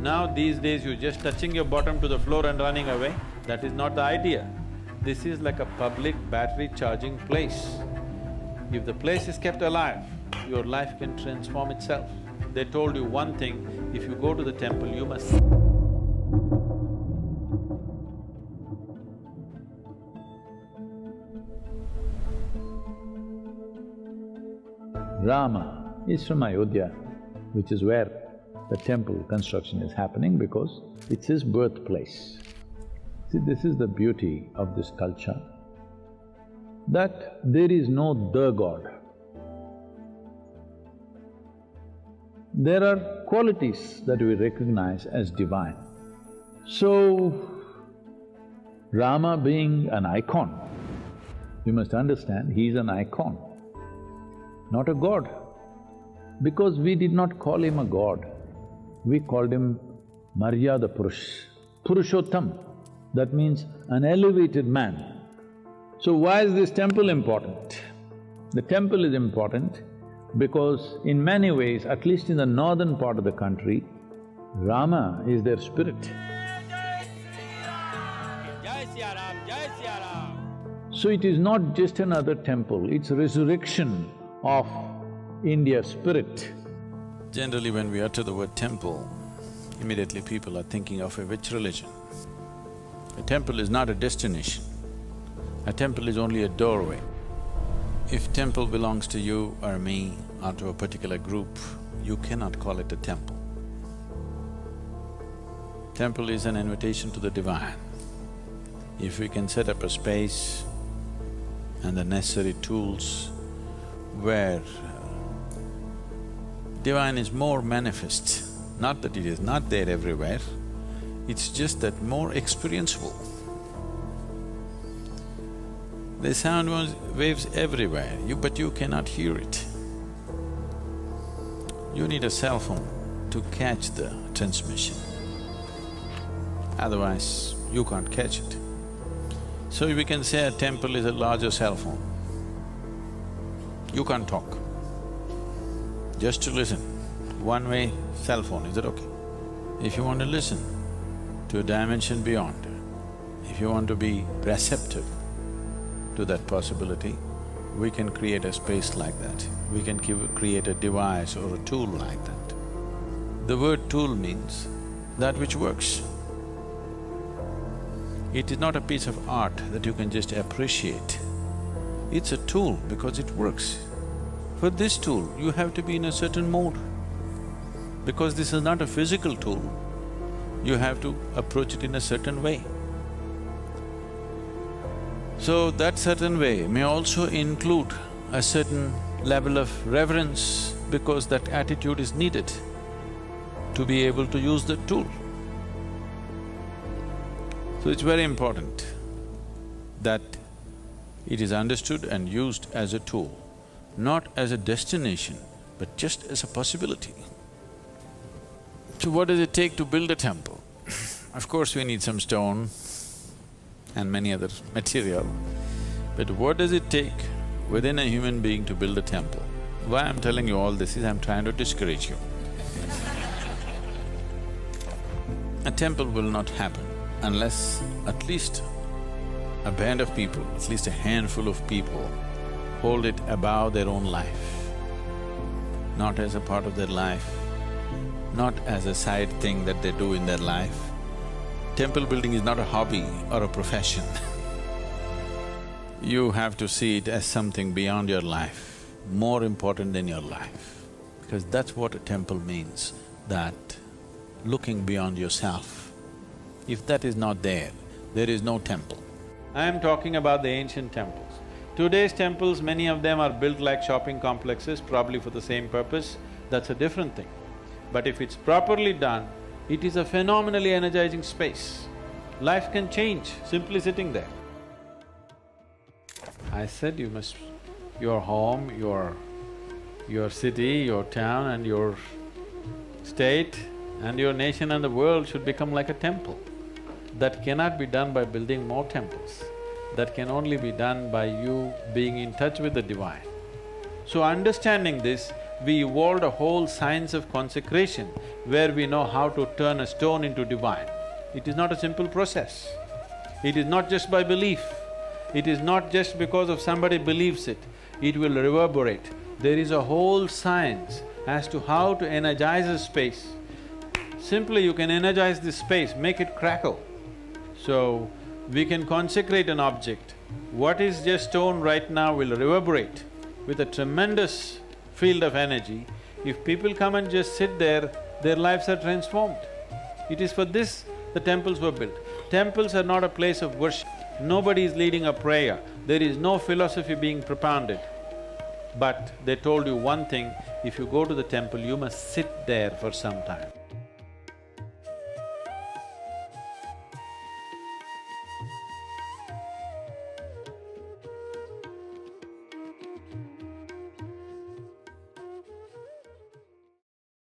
Now these days you're just touching your bottom to the floor and running away, that is not the idea. This is like a public battery charging place. If the place is kept alive, your life can transform itself. They told you one thing, if you go to the temple, you must Rama is from Ayodhya, which is where the temple construction is happening because it's his birthplace. See, this is the beauty of this culture, that there is no the God. There are qualities that we recognize as divine. So, Rama being an icon, you must understand, he is an icon, not a god. Because we did not call him a god, we called him Maryada Purush, Purushottam, that means an elevated man. So why is this temple important? The temple is important because in many ways, at least in the northern part of the country, Rama is their spirit. So it is not just another temple, it's a resurrection of India's spirit. Generally, when we utter the word temple, immediately people are thinking of which religion. A temple is not a destination. A temple is only a doorway. If temple belongs to you or me or to a particular group, you cannot call it a temple. Temple is an invitation to the divine. If we can set up a space and the necessary tools where divine is more manifest, not that it is not there everywhere, it's just that more experienceable. There's sound waves everywhere, but you cannot hear it. You need a cell phone to catch the transmission, otherwise you can't catch it. So we can say a temple is a larger cell phone. You can't talk, just to listen, one-way cell phone, is that okay? If you want to listen to a dimension beyond, if you want to be receptive to that possibility, we can create a space like that. We can create a device or a tool like that. The word tool means that which works. It is not a piece of art that you can just appreciate. It's a tool because it works. For this tool, you have to be in a certain mode. Because this is not a physical tool, you have to approach it in a certain way. So that certain way may also include a certain level of reverence because that attitude is needed to be able to use the tool. So it's very important that it is understood and used as a tool, not as a destination, but just as a possibility. So what does it take to build a temple? Of course, we need some stone and many other material, but what does it take within a human being to build a temple? Why I'm telling you all this is I'm trying to discourage you. A temple will not happen unless at least a band of people, at least a handful of people, hold it above their own life, not as a part of their life, not as a side thing that they do in their life. Temple building is not a hobby or a profession. You have to see it as something beyond your life, more important than your life, because that's what a temple means, that looking beyond yourself. If that is not there, there is no temple. I am talking about the ancient temples. Today's temples, many of them are built like shopping complexes, probably for the same purpose, that's a different thing. But if it's properly done, it is a phenomenally energizing space. Life can change simply sitting there. I said you must… your home, your city, your town and your state and your nation and the world should become like a temple. That cannot be done by building more temples. That can only be done by you being in touch with the divine. So understanding this, we evolved a whole science of consecration where we know how to turn a stone into divine. It is not a simple process. It is not just by belief. It is not just because of somebody believes it. It will reverberate. There is a whole science as to how to energize a space. Simply you can energize this space, make it crackle. So, we can consecrate an object. What is just stone right now will reverberate with a tremendous field of energy. If people come and just sit there, their lives are transformed. It is for this the temples were built. Temples are not a place of worship. Nobody is leading a prayer. There is no philosophy being propounded. But they told you one thing, if you go to the temple, you must sit there for some time.